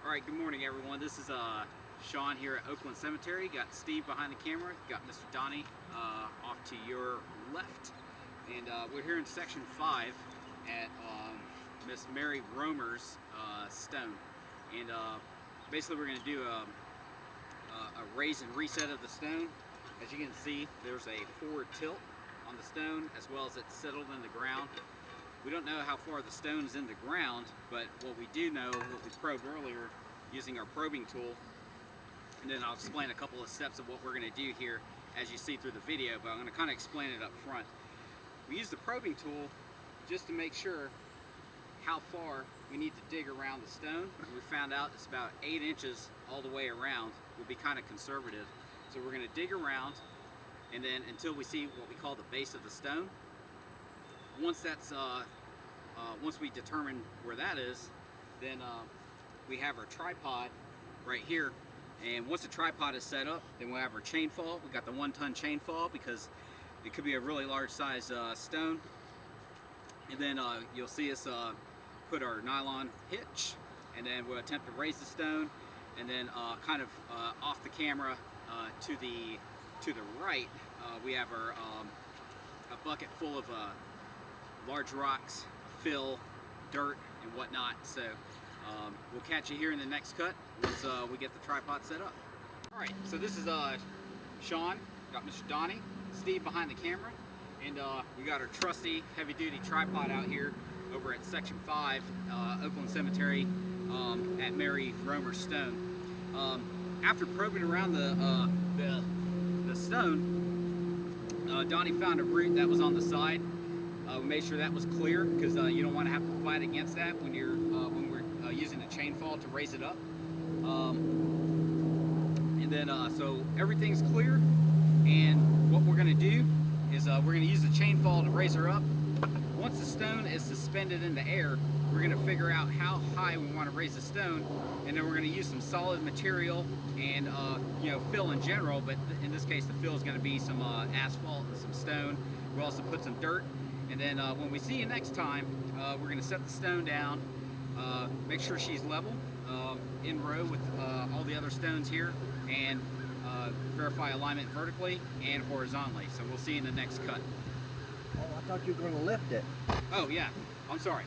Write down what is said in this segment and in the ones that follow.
Alright, good morning everyone. This is Sean here at Oakland Cemetery. Got Steve behind the camera, got Mr. Donnie off to your left. And we're here in section 5 at Miss Mary Romer's stone. And basically we're going to do a raise and reset of the stone. As you can see, there's a forward tilt on the stone as well as it's settled in the ground. We don't know how far the stone is in the ground, but what we do know, what we probed earlier using our probing tool, and then I'll explain a couple of steps of what we're going to do here as you see through the video, but I'm going to kind of explain it up front. We use the probing tool just to make sure how far we need to dig around the stone. We found out it's about 8 inches all the way around. Would be kind of conservative. So we're going to dig around, and then until we see what we call the base of the stone. Once that's once we determine where that is, then we have our tripod right here, and once the tripod is set up, then we'll have our chain fall. We got the 1-ton chain fall because it could be a really large size stone. And then you'll see us put our nylon hitch, and then we'll attempt to raise the stone, and then kind of off the camera to the right, we have our a bucket full of large rocks, fill, dirt, and whatnot. So we'll catch you here in the next cut once we get the tripod set up. All right, so this is Sean, got Mr. Donnie, Steve behind the camera, and we got our trusty heavy-duty tripod out here over at Section 5, Oakland Cemetery at Mary Romer's stone. After probing around the stone, Donnie found a root that was on the side. We made sure that was clear because you don't want to have to fight against that when you're when we're using the chain fall to raise it up. And then so everything's clear, and what we're going to do is we're going to use the chain fall to raise her up. Once the stone is suspended in the air, we're going to figure out how high we want to raise the stone, and then we're going to use some solid material and you know, fill in general, but in this case the fill is going to be some asphalt and some stone. We'll also put some dirt. And then when we see you next time, we're going to set the stone down, make sure she's level, in row with all the other stones here, and verify alignment vertically and horizontally. So we'll see you in the next cut. Oh, I thought you were going to lift it. Oh yeah, I'm sorry.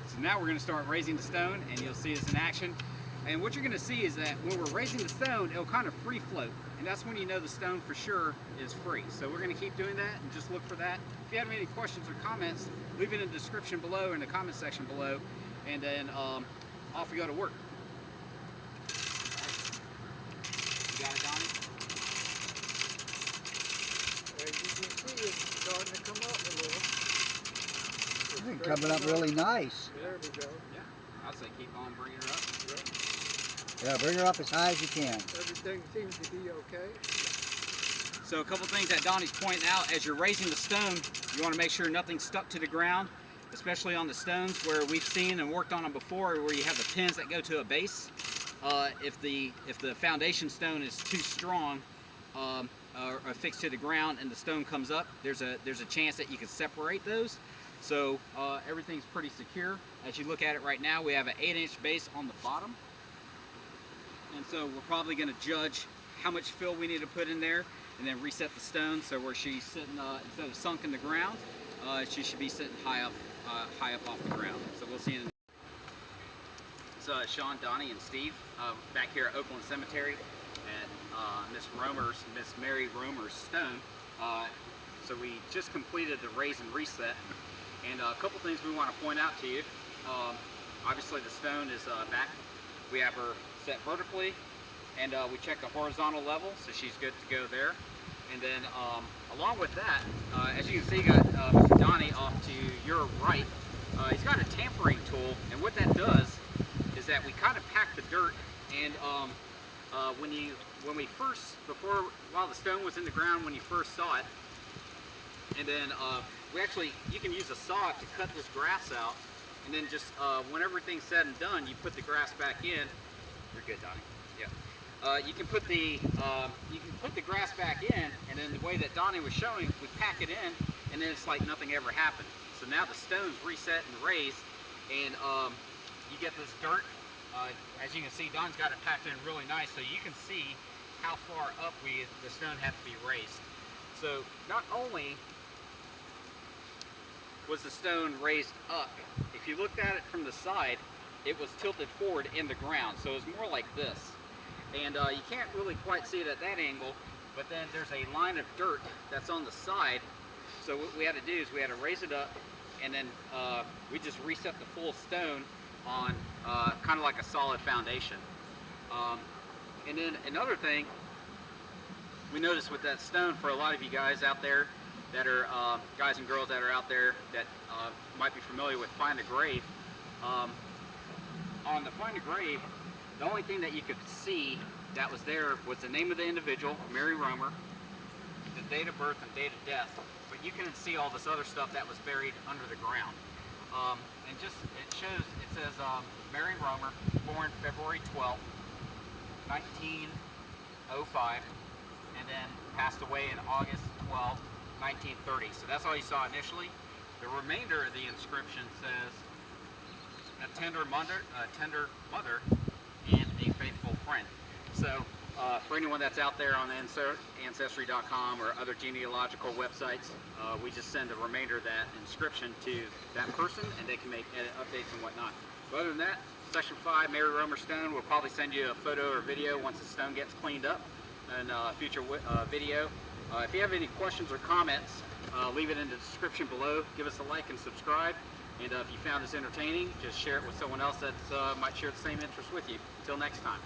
So now we're going to start raising the stone, and you'll see us in action. And what you're going to see is that when we're raising the stone, it'll kind of free float. And that's when you know the stone for sure is free. So we're going to keep doing that and just look for that. If you have any questions or comments, leave it in the description below or in the comment section below. And then off we go to work. You got it, Donnie? As you can see, it's starting to come up a little. It's coming up really nice. There we go. Yeah, I'd say keep on bringing her up. Yeah, bring her up as high as you can. Everything seems to be okay. So a couple things that Donnie's pointing out, as you're raising the stone, you want to make sure nothing's stuck to the ground, especially on the stones where we've seen and worked on them before, where you have the pins that go to a base. If the foundation stone is too strong or affixed to the ground and the stone comes up, there's a chance that you can separate those. So everything's pretty secure. As you look at it right now, we have an 8-inch base on the bottom. And so we're probably going to judge how much fill we need to put in there and then reset the stone so where she's sitting, instead of sunk in the ground, she should be sitting high up off the ground. So we'll see in the It's Sean, Donnie, and Steve back here at Oakland Cemetery at Miss Mary Romer's stone. So we just completed the raise and reset, and a couple things we want to point out to you. Obviously the stone is back. We have her set vertically, and we check the horizontal level, so she's good to go there. And then along with that, as you can see, you got Mr. Donnie off to your right. He's got a tampering tool, and what that does is that we kind of pack the dirt, and while the stone was in the ground when you first saw it, and then you can use a saw to cut this grass out, and then just when everything's said and done, you put the grass back in. You're good, Donnie. Yeah. You can put the grass back in, and then the way that Donnie was showing, we pack it in, and then it's like nothing ever happened. So now the stone's reset and raised, and you get this dirt As you can see, Don's got it packed in really nice, so you can see how far up the stone had to be raised. So not only was the stone raised up, if you looked at it from the side, it was tilted forward in the ground, so it was more like this. And you can't really quite see it at that angle, but then there's a line of dirt that's on the side. So what we had to do is we had to raise it up, and then we just reset the full stone on kind of like a solid foundation. And then another thing we noticed with that stone, for a lot of you guys out there that are guys and girls that are out there that might be familiar with Find a Grave, on the Find a Grave, the only thing that you could see that was there was the name of the individual, Mary Romer, the date of birth and date of death, but you couldn't see all this other stuff that was buried under the ground. And just, it says Mary Romer, born February 12th, 1905, and then passed away in August 12th, 1930. So that's all you saw initially. The remainder of the inscription says, a tender mother and a faithful friend. So for anyone that's out there on Ancestry.com or other genealogical websites, we just send the remainder of that inscription to that person, and they can make edit updates and whatnot. But other than that, Section 5, Mary Romer stone, we'll probably send you a photo or video once the stone gets cleaned up in a future video. If you have any questions or comments, leave it in the description below. Give us a like and subscribe. And if you found this entertaining, just share it with someone else that might share the same interest with you. Until next time.